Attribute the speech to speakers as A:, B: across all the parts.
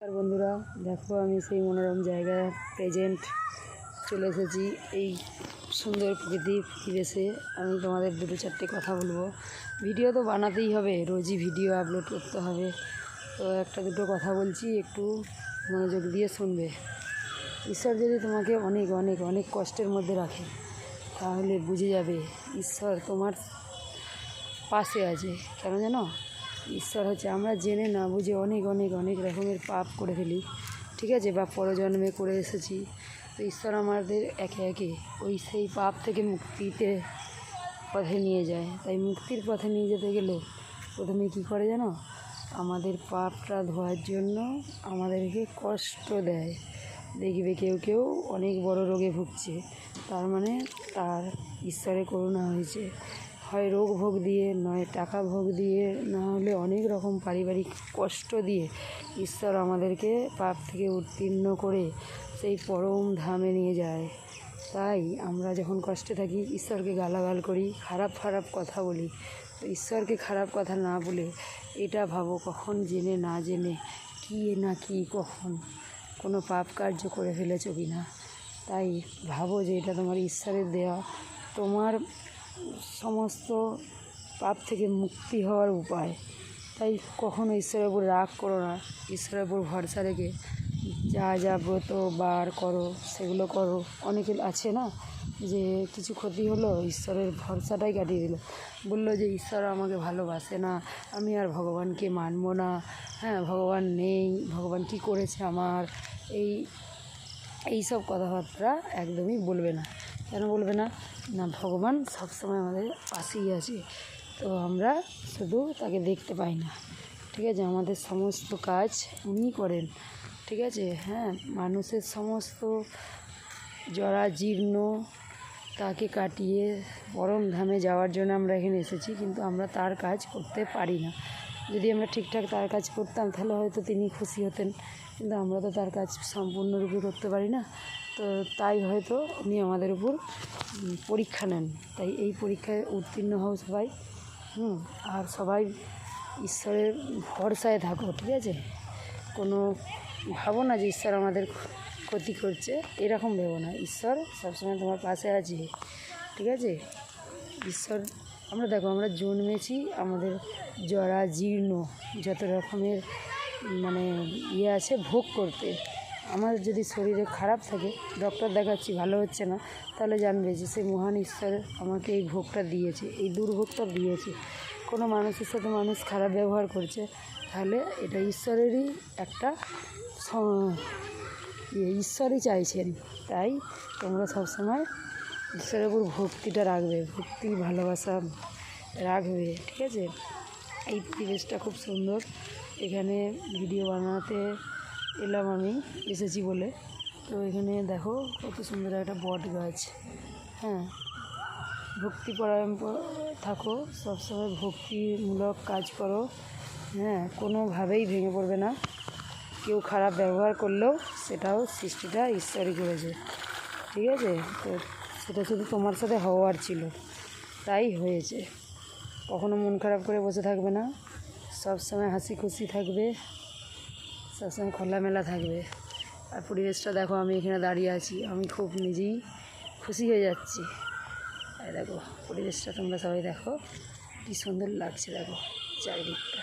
A: আর বন্ধুরা দেখো, আমি সেই মনোরম জায়গায় প্রেজেন্ট চলে এসেছি। এই সুন্দর প্রকৃতি পরিবেশে আমি তোমাদের দুটো চারটে কথা বলবো। ভিডিও তো বানাতেই হবে, রোজই ভিডিও আপলোড করতে হবে, তো একটা দুটো কথা বলছি, একটু মনোযোগ দিয়ে শুনবে। ঈশ্বর যদি তোমাকে অনেক অনেক অনেক কষ্টের মধ্যে রাখে, তাহলে বুঝে যাবে ঈশ্বর তোমার পাশে আছে। কেন জানো? ঈশ্বর হচ্ছে, আমরা জেনে না বুঝে অনেক অনেক অনেক রকমের পাপ করে ফেলি, ঠিক আছে, বা পরজন্মে করে এসেছি। তো ঈশ্বর আমাদের একে একে সেই পাপ থেকে মুক্তিতে পথে নিয়ে যায়। তাই মুক্তির পথে নিয়ে যেতে গেলে প্রথমে কী করে জানো? আমাদের পাপটা ধোয়ার জন্য আমাদেরকে কষ্ট দেয়। দেখবে কেউ কেউ অনেক বড় রোগে ভুগছে, তার মানে তার ঈশ্বরের করুণা হয়েছে। হয় রোগ ভোগ দিয়ে, নয় টাকা ভোগ দিয়ে, না হলে অনেক রকম পারিবারিক কষ্ট দিয়ে ঈশ্বর আমাদেরকে পাপ থেকে উত্তীর্ণ করে সেই পরম ধামে নিয়ে যায়। তাই আমরা যখন কষ্টে থাকি ঈশ্বরকে গালাগাল করি, খারাপ খারাপ কথা বলি। তো ঈশ্বরকে খারাপ কথা না বলে এটা ভাবো, কখন জেনে না জেনে কী না কী কখন কোনো পাপ কার্য করে ফেলেছো কি না। তাই ভাবো যে এটা তোমার ঈশ্বরের দেওয়া, তোমার সমস্ত পাপ থেকে মুক্তি হওয়ার উপায়। তাই কখনো ঈশ্বরের উপর রাগ করো না, ঈশ্বরের উপর ভরসা রেখে যা যা ব্রত বার করো সেগুলো করো। অনেকে আছে না, যে কিছু ক্ষতি হলো, ঈশ্বরের ভরসাটাই কাটিয়ে দিল, বললো যে ঈশ্বর আমাকে ভালোবাসে না, আমি আর ভগবানকে মানবো না, হ্যাঁ ভগবান নেই, ভগবান কী করেছে আমার, এই সব কথাবার্তা একদমই বলবে না। কেন বলবে না? না, ভগবান সবসময় আমাদের পাশেই আছে, তো আমরা শুধু তাকে দেখতে পাই না, ঠিক আছে। আমাদের সমস্ত কাজ উনিই করেন, ঠিক আছে। হ্যাঁ, মানুষের সমস্ত জরা জীর্ণ তাকে কাটিয়ে পরম ধামে যাওয়ার জন্য আমরা এখানে এসেছি, কিন্তু আমরা তার কাজ করতে পারি না। যদি আমরা ঠিকঠাক তার কাজ করতাম তাহলে হয়তো তিনি খুশি হতেন, কিন্তু আমরা তো তার কাজ সম্পূর্ণরূপে করতে পারি না। তো তাই হয়তো উনি আমাদের উপর পরীক্ষা নেন। তাই এই পরীক্ষায় উত্তীর্ণ হও সবাই, আর সবাই ঈশ্বরের ভরসায় থাকো, ঠিক আছে। কোনো ভাবো না যে ঈশ্বর আমাদের ক্ষতি করছে, এরকম ভেবো না। ঈশ্বর সবসময় তোমার পাশে আছে, ঠিক আছে। ঈশ্বর, আমরা দেখো, আমরা জন্মেছি আমাদের জরা জীর্ণ যত রকমের আছে ভোগ করতে। আমার যদি শরীরে খারাপ থাকে, ডক্টর দেখাচ্ছি ভালো হচ্ছে না, তাহলে জানবে যে সে মহান ঈশ্বর আমাকে এই ভোগটা দিয়েছে, এই দুর্ভোগটা দিয়েছে। কোনো মানুষের সাথে মানুষ খারাপ ব্যবহার করছে, তাহলে এটা ঈশ্বরেরই একটা ঈশ্বরই চাইছেন। তাই তোমরা সবসময় ঈশ্বরের উপর ভক্তিটা রাখবে, ভক্তি ভালোবাসা রাখবে, ঠিক আছে। এই পরিবেশটা খুব সুন্দর, এখানে ভিডিও বানাতে এলাম আমি, এসেছি বলে। তো এখানে দেখো কত সুন্দর একটা বট গাছ। হ্যাঁ, ভক্তিপরায়ণ থাকো, সবসময় ভক্তিমূলক কাজ করো। হ্যাঁ, কোনোভাবেই ভেঙে পড়বে না। কেউ খারাপ ব্যবহার করলেও সেটাও সৃষ্টিটা ঈশ্বরই করেছে, ঠিক আছে। তো সেটা শুধু তোমার সাথে হওয়ার ছিল, তাই হয়েছে। কখনো মন খারাপ করে বসে থাকবে না, সবসময় হাসি খুশি থাকবে, সবসময় খোলামেলা থাকবে। আর পরিবেশটা দেখো, আমি এখানে দাঁড়িয়ে আছি, আমি খুব নিজেই খুশি হয়ে যাচ্ছি। আর দেখো পরিবেশটা তোমরা সবাই দেখো, কী সুন্দর লাগছে, দেখো চারিদিকটা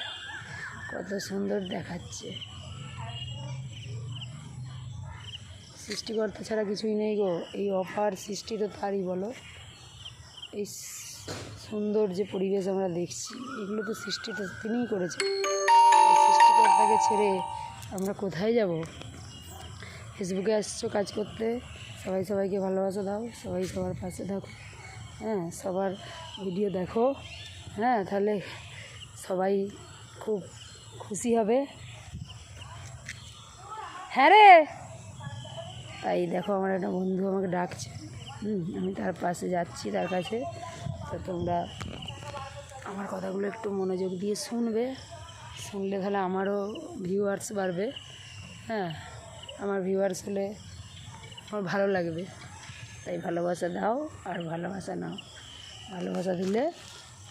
A: কত সুন্দর দেখাচ্ছে। সৃষ্টিকর্তা ছাড়া কিছুই নেই গো, এই অপার সৃষ্টি তো তারই, বলো। এই সুন্দর যে পরিবেশ আমরা দেখছি, এগুলো তো সৃষ্টি তো তিনিই করেছেন। সৃষ্টিকর্তাকে ছেড়ে আমরা কোথায় যাব? ফেসবুকে আসছো কাজ করতে, সবাই সবাইকে ভালোবাসা দাও, সবাই সবার পাশে থাকো, হ্যাঁ, সবার ভিডিও দেখো, হ্যাঁ, তাহলে সবাই খুব খুশি হবে। হ্যাঁ রে, তাই দেখো আমার একটা বন্ধু আমাকে ডাকছে, আমি তার পাশে যাচ্ছি, তার কাছে। তো তোমরা আমার কথাগুলো একটু মনোযোগ দিয়ে শুনবে, শুনলে তাহলে আমারও ভিউয়ার্স বাড়বে। হ্যাঁ, আমার ভিউয়ার্স হলে আমার ভালো লাগবে। তাই ভালোবাসা দাও আর ভালোবাসা নাও, ভালোবাসা দিলে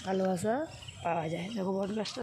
A: ভালোবাসা পাওয়া যায়। দেখো বট গাছটা